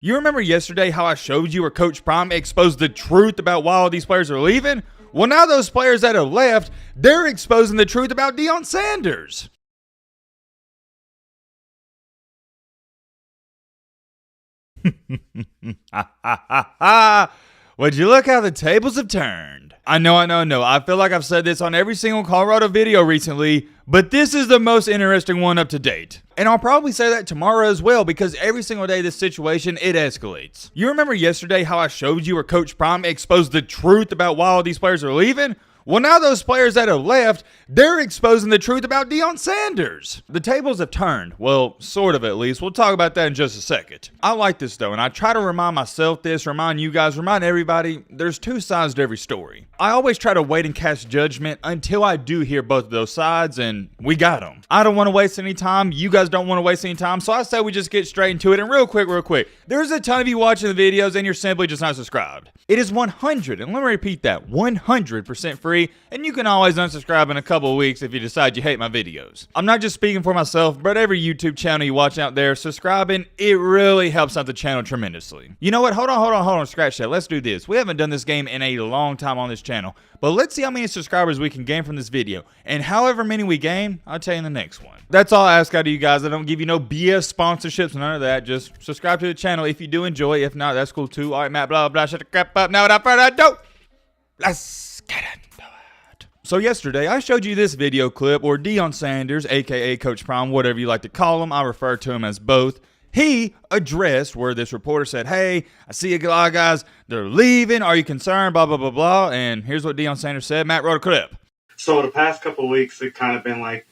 You remember yesterday how I showed you where Coach Prime exposed the truth about why all these players are leaving? Well, now those players that have left, they're exposing the truth about Deion Sanders. Would you look how the tables have turned? I know. I feel like I've said this on every single Colorado video recently, but this is the most interesting one up to date. And I'll probably say that tomorrow as well, because every single day this situation, it escalates. You remember yesterday how I showed you where Coach Prime exposed the truth about why all these players are leaving? Well, now those players that have left, they're exposing the truth about Deion Sanders. The tables have turned. Well, sort of at least. We'll talk about that in just a second. I like this though, and I try to remind myself this, remind you guys, remind everybody, there's two sides to every story. I always try to wait and cast judgment until I do hear both of those sides, and we got them. I don't want to waste any time. You guys don't want to waste any time, so I say we just get straight into it. And real quick, there's a ton of you watching the videos and you're simply just not subscribed. It is 100, and let me repeat that, 100% free. And you can always unsubscribe in a couple of weeks if you decide you hate my videos. I'm not just speaking for myself, but every YouTube channel you watch out there, subscribing, it really helps out the channel tremendously. You know what? Hold on, scratch that. Let's do this. We haven't done this game in a long time on this channel, but let's see how many subscribers we can gain from this video. And however many we gain, I'll tell you in the next one. That's all I ask out of you guys. I don't give you no BS sponsorships, none of that. Just subscribe to the channel if you do enjoy. If not, that's cool too. All right, Matt, blah, blah, shut the crap up. Now without further ado, let's get it. So yesterday, I showed you this video clip where Deion Sanders, aka Coach Prime, whatever you like to call him, I refer to him as both, he addressed where this reporter said, hey, I see a lot of guys, they're leaving, are you concerned, blah, blah, blah, blah, and here's what Deion Sanders said. Matt wrote a clip. So the past couple of weeks, it kind of been like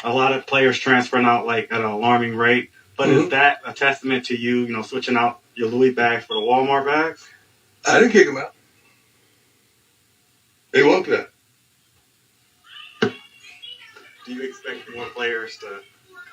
a lot of players transferring out like at an alarming rate, but is that a testament to you, switching out your Louis bags for the Walmart bags? I didn't kick them out. They want that. Do you expect more players to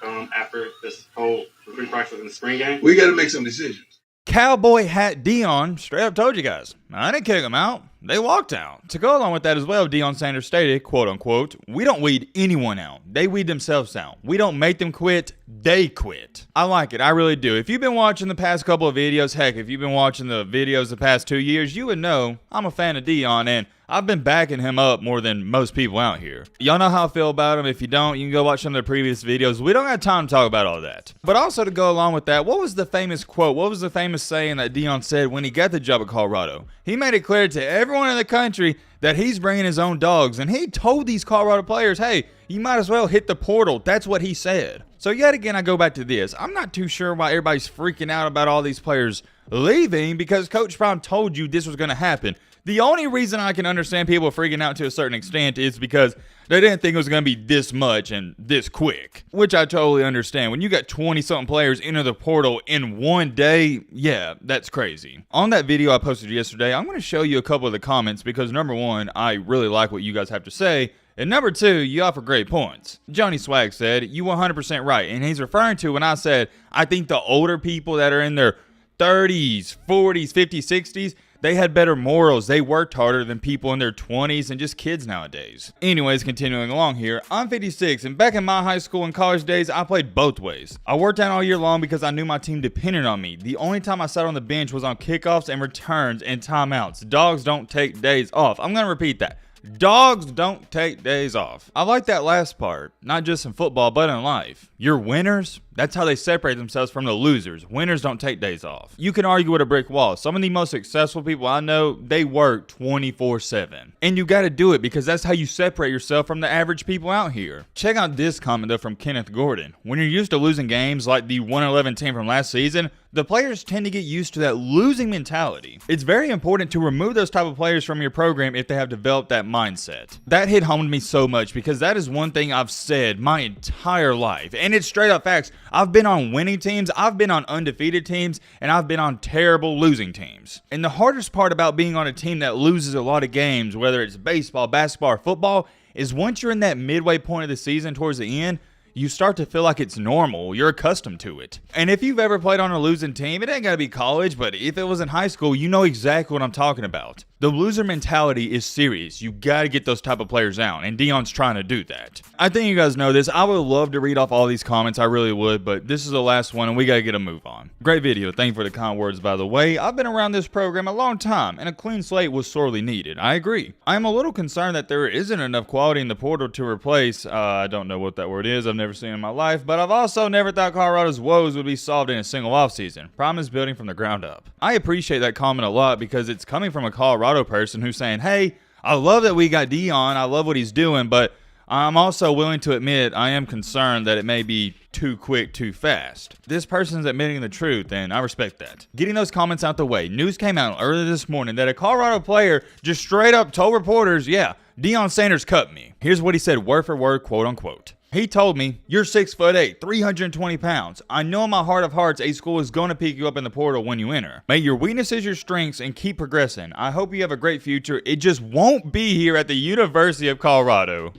come after this whole recruiting process in the spring game? We got to make some decisions. Cowboy hat Deion straight up told you guys, I didn't kick them out. They walked out. To go along with that as well, Deion Sanders stated, quote unquote, we don't weed anyone out. They weed themselves out. We don't make them quit. They quit. I like it. I really do. If you've been watching the past couple of videos, heck, if you've been watching the videos the past 2 years, you would know I'm a fan of Deion, and I've been backing him up more than most people out here. Y'all know how I feel about him. If you don't, you can go watch some of the previous videos. We don't have time to talk about all that. But also to go along with that, what was the famous quote? What was the famous saying that Deion said when he got the job at Colorado? He made it clear to everyone in the country that he's bringing his own dogs. And he told these Colorado players, hey, you might as well hit the portal. That's what he said. So yet again, I go back to this. I'm not too sure why everybody's freaking out about all these players leaving, because Coach Prime told you this was going to happen. The only reason I can understand people freaking out to a certain extent is because they didn't think it was going to be this much and this quick, which I totally understand. When you got 20-something players enter the portal in one day, yeah, that's crazy. On that video I posted yesterday, I'm going to show you a couple of the comments because, number one, I really like what you guys have to say, and number two, you offer great points. Johnny Swag said, you 100% right, and he's referring to when I said, I think the older people that are in their 30s, 40s, 50s, 60s, they had better morals. They worked harder than people in their 20s and just kids nowadays. Anyways, continuing along here, I'm 56, and back in my high school and college days, I played both ways. I worked out all year long because I knew my team depended on me. The only time I sat on the bench was on kickoffs and returns and timeouts. Dogs don't take days off. I'm going to repeat that. Dogs don't take days off. I like that last part, not just in football, but in life. You're winners. That's how they separate themselves from the losers. Winners don't take days off. You can argue with a brick wall. Some of the most successful people I know, they work 24/7. And you got to do it because that's how you separate yourself from the average people out here. Check out this comment though from Kenneth Gordon. When you're used to losing games like the 1-11 team from last season, the players tend to get used to that losing mentality. It's very important to remove those type of players from your program if they have developed that mindset. That hit home to me so much because that is one thing I've said my entire life. And it's straight up facts. I've been on winning teams, I've been on undefeated teams, and I've been on terrible losing teams. And the hardest part about being on a team that loses a lot of games, whether it's baseball, basketball, or football, is once you're in that midway point of the season towards the end, you start to feel like it's normal. You're accustomed to it. And if you've ever played on a losing team, it ain't got to be college, but if it was in high school, you know exactly what I'm talking about. The loser mentality is serious. You got to get those type of players out, and Deion's trying to do that. I think you guys know this. I would love to read off all these comments. I really would, but this is the last one, and we got to get a move on. Great video. Thank you for the kind words, by the way. I've been around this program a long time, and a clean slate was sorely needed. I agree. I am a little concerned that there isn't enough quality in the portal to replace, I don't know what that word is. I've never seen it in my life, but I've also never thought Colorado's woes would be solved in a single offseason. Problem is building from the ground up. I appreciate that comment a lot because it's coming from a Colorado person who's saying, hey, I love that we got Deion. I love what he's doing, but I'm also willing to admit I am concerned that it may be too quick, too fast. This person's admitting the truth, and I respect that. Getting those comments out the way, news came out earlier this morning that a Colorado player just straight up told reporters, yeah, Deion Sanders cut me. Here's what he said word for word, quote unquote. He told me, you're 6'8", 320 pounds. I know in my heart of hearts a school is going to pick you up in the portal when you enter. Make your weaknesses your strengths and keep progressing. I hope you have a great future. It just won't be here at the University of Colorado.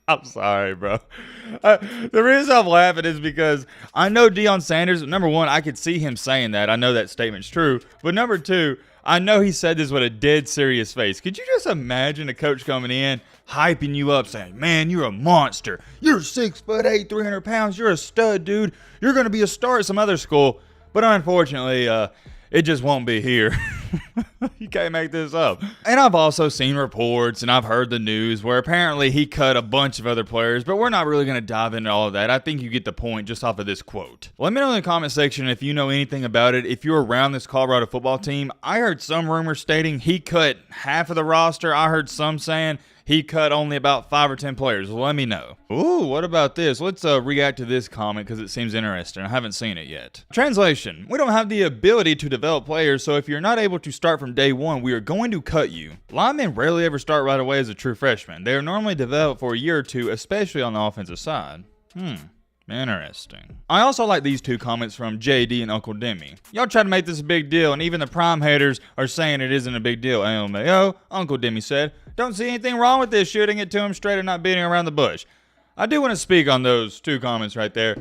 I'm sorry, bro. The reason I'm laughing is because I know Deion Sanders. Number one, I could see him saying that. I know that statement's true. But number two, I know he said this with a dead serious face. Could you just imagine a coach coming in, hyping you up, saying, man, you're a monster. You're 6'8", 300 pounds. You're a stud, dude. You're going to be a star at some other school. But unfortunately, it just won't be here. You can't make this up. And I've also seen reports and I've heard the news where apparently he cut a bunch of other players, but we're not really going to dive into all of that. I think you get the point just off of this quote. Let me know in the comment section if you know anything about it. If you're around this Colorado football team, I heard some rumors stating he cut half of the roster. I heard some saying he cut only about 5 or 10 players. Let me know. Ooh, what about this? Let's react to this comment because it seems interesting. I haven't seen it yet. Translation. We don't have the ability to develop players, so if you're not able to start from day one, we are going to cut you. Linemen rarely ever start right away as a true freshman. They are normally developed for a year or two, especially on the offensive side. Interesting. I also like these two comments from JD and Uncle Demi. Y'all try to make this a big deal, and even the prime haters are saying it isn't a big deal. LMAO, Uncle Demi said, don't see anything wrong with this, shooting it to him straight and not beating around the bush. I do want to speak on those two comments right there.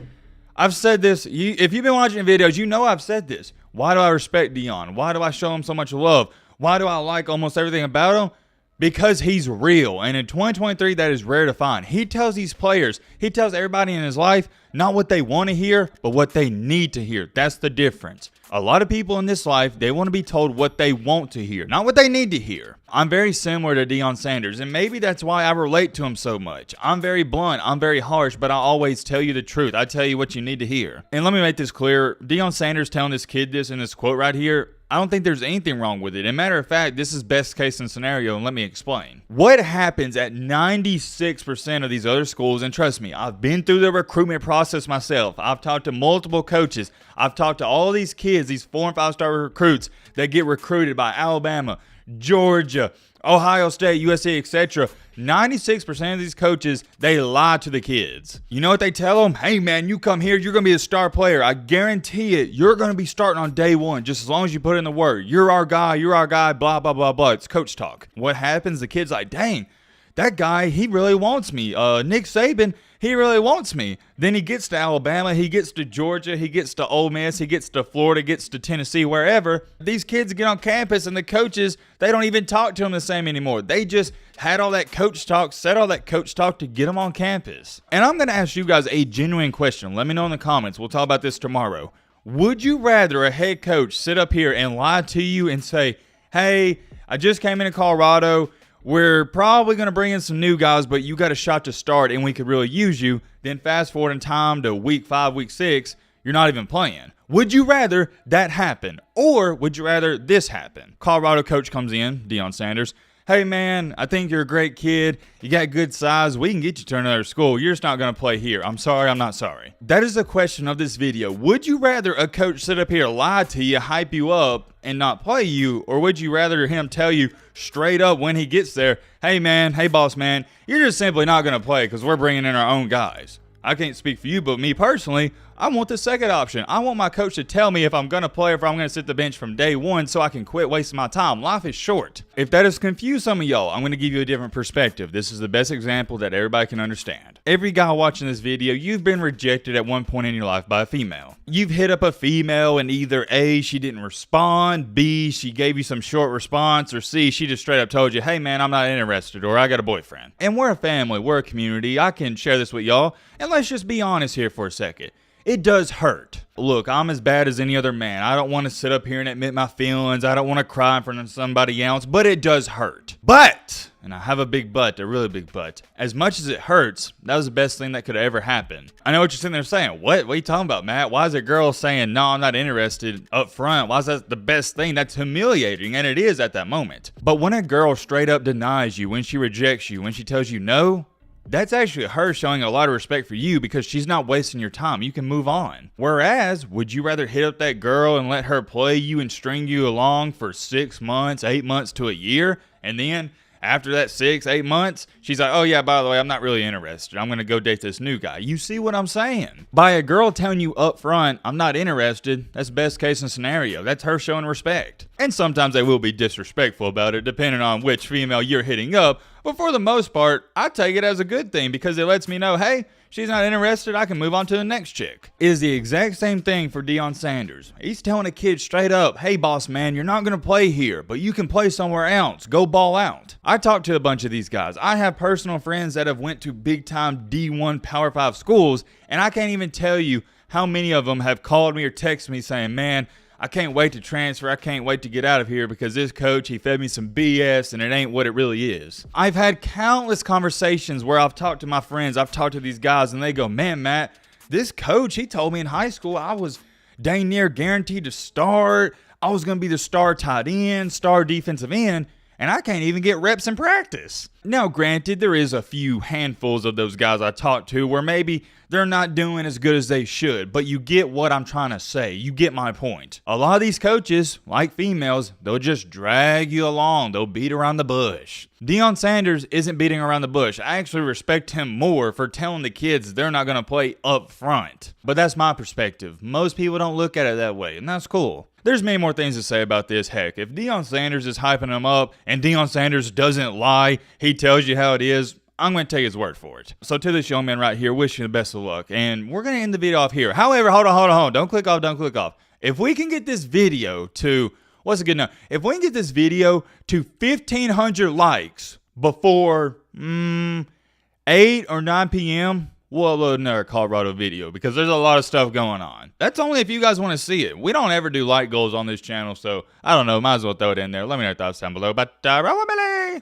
I've said this, if you've been watching videos, you know I've said this. Why do I respect Deion? Why do I show him so much love? Why do I like almost everything about him? Because he's real, and in 2023, that is rare to find. He tells these players, he tells everybody in his life, not what they want to hear, but what they need to hear. That's the difference. A lot of people in this life, they want to be told what they want to hear, not what they need to hear. I'm very similar to Deion Sanders, and maybe that's why I relate to him so much. I'm very blunt, I'm very harsh, but I always tell you the truth. I tell you what you need to hear. And let me make this clear. Deion Sanders telling this kid this in this quote right here, I don't think there's anything wrong with it. As a matter of fact, this is best case scenario, and let me explain. What happens at 96% of these other schools, and trust me, I've been through the recruitment process myself. I've talked to multiple coaches. I've talked to all these kids, these 4- and 5-star recruits that get recruited by Alabama, Georgia, Ohio State, USC, etc. 96% of these coaches, they lie to the kids. You know what they tell them? Hey man, you come here, you're going to be a star player. I guarantee it. You're going to be starting on day one, just as long as you put in the work. You're our guy, blah, blah, blah, blah. It's coach talk. What happens? The kid's like, dang, that guy, he really wants me. Nick Saban, he really wants me. Then he gets to Alabama, he gets to Georgia, he gets to Ole Miss, he gets to Florida, gets to Tennessee, wherever. These kids get on campus and the coaches, they don't even talk to them the same anymore. They just had all that coach talk, said all that coach talk to get them on campus. And I'm going to ask you guys a genuine question. Let me know in the comments. We'll talk about this tomorrow. Would you rather a head coach sit up here and lie to you and say, hey, I just came into Colorado, we're probably going to bring in some new guys, but you got a shot to start and we could really use you. Then fast forward in time to week 5, week 6, you're not even playing. Would you rather that happen? Or would you rather this happen? Colorado coach comes in, Deion Sanders. Hey man, I think you're a great kid. You got good size. We can get you to another school. You're just not going to play here. I'm sorry, I'm not sorry. That is the question of this video. Would you rather a coach sit up here, lie to you, hype you up, and not play you? Or would you rather him tell you straight up when he gets there, hey man, hey boss man, you're just simply not going to play because we're bringing in our own guys? I can't speak for you, but me personally, I want the second option. I want my coach to tell me if I'm going to play or if I'm going to sit the bench from day one so I can quit wasting my time. Life is short. If that has confused some of y'all, I'm going to give you a different perspective. This is the best example that everybody can understand. Every guy watching this video, you've been rejected at one point in your life by a female. You've hit up a female and either A, she didn't respond, B, she gave you some short response, or C, she just straight up told you, hey man, I'm not interested, or I got a boyfriend. And we're a family, we're a community. I can share this with y'all. And let's just be honest here for a second. It does hurt. Look, I'm as bad as any other man. I don't want to sit up here and admit my feelings. I don't want to cry in front of somebody else, but it does hurt. But, and I have a big but, a really big but, as much as it hurts, that was the best thing that could ever happen. I know what you're sitting there saying. What are you talking about, Matt? Why is a girl saying, no, I'm not interested up front? Why is that the best thing? That's humiliating, and it is at that moment. But when a girl straight up denies you, when she rejects you, when she tells you no, that's actually her showing a lot of respect for you because she's not wasting your time. You can move on. Whereas, would you rather hit up that girl and let her play you and string you along for 6 months, 8 months to a year, and then after that 6, 8 months, she's like, oh yeah, by the way, I'm not really interested. I'm going to go date this new guy. You see what I'm saying? By a girl telling you up front, I'm not interested, that's best case scenario. That's her showing respect. And sometimes they will be disrespectful about it, depending on which female you're hitting up. But for the most part, I take it as a good thing because it lets me know, hey, she's not interested, I can move on to the next chick. It is the exact same thing for Deion Sanders. He's telling a kid straight up, hey boss man, you're not going to play here, but you can play somewhere else. Go ball out. I talked to a bunch of these guys. I have personal friends that have went to big time D1 Power 5 schools, and I can't even tell you how many of them have called me or texted me saying, man, I can't wait to transfer. I can't wait to get out of here because this coach, he fed me some BS and it ain't what it really is. I've had countless conversations where I've talked to my friends, I've talked to these guys, and they go, man, Matt, this coach, he told me in high school I was dang near guaranteed to start. I was going to be the star tight end, star defensive end, and I can't even get reps in practice. Now, granted, there is a few handfuls of those guys I talked to where maybe they're not doing as good as they should, but you get what I'm trying to say. You get my point. A lot of these coaches, like females, they'll just drag you along. They'll beat around the bush. Deion Sanders isn't beating around the bush. I actually respect him more for telling the kids they're not going to play up front. But that's my perspective. Most people don't look at it that way, and that's cool. There's many more things to say about this. Heck, if Deion Sanders is hyping him up and Deion Sanders doesn't lie, he tells you how it is, I'm going to take his word for it. So to this young man right here, wish you the best of luck. And we're going to end the video off here. However, hold on. Don't click off. If we can get this video to, what's a good number? If we can get this video to 1,500 likes before 8 or 9 p.m., we'll upload another Colorado video because there's a lot of stuff going on. That's only if you guys want to see it. We don't ever do like goals on this channel, so I don't know. Might as well throw it in there. Let me know your thoughts down below. But,